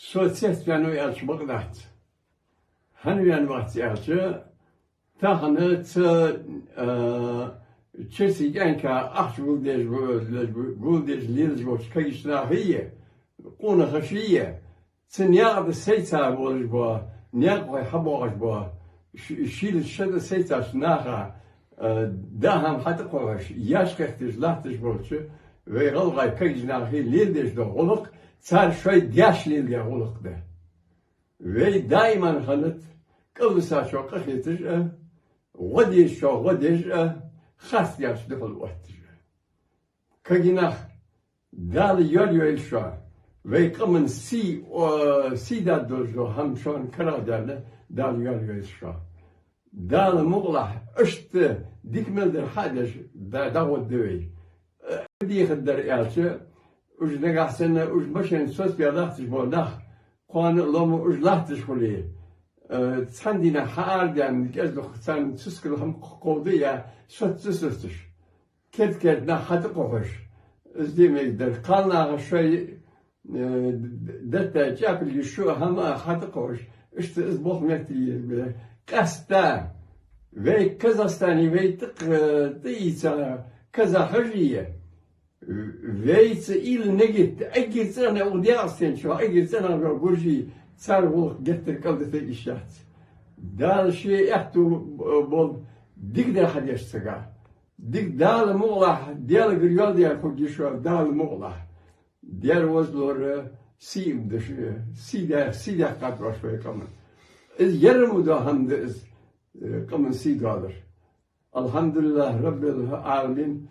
Sosyet yani elçi bakıdat. Hani yani vakti elçi tahını çesi genka aç guldej lilj boş kayışna hiye qona khashiye sen yağdı seyta bolj bo niyaq haboj bo şil şede seyta naha daham hatta qoş yaş qehtij lahtij bolçu ve galgay kayışna hi lildej do quluq sar şoy yaş lilge quluq de ve daiman hanıt kılsa çok qehtij غديش شو غديش خاص ياش دخل وقت كجناح دال يول يول شو ويقمن سي دال دوجو هم شون كلا دال يول يول شو دال مغلح اشت ديك ملدر حاجش دا ودوي دي خدر يالش وش نجح سنة وش مشين سوس بيلاحتش بوناخ قان لوم وش لاحتش خليه Sandina harden gezdo sen sıskıl ham kovdu ya sötsüz. Ket na hatı koş. İzdemekdir. Kanla şey dette çapil şu ham hatı koş. İşte izboh mektiyiz bile. Kasta ve Kazastani ve tıysa Kazahriye. Ve il ne gitti. Egitsene udyasten şu egitsene burji Sarvul getir kaldı te işat. Dal şey ehtu bol digder hadiyastıga. Dig dal muğlah diğer güriyol diğer kogişo dal muğlah. Diğer vazlor sim dışı sida katroş ve kamen. İz yarım da hamdı iz kamen sidadır. Elhamdülillah Rabbil alemin.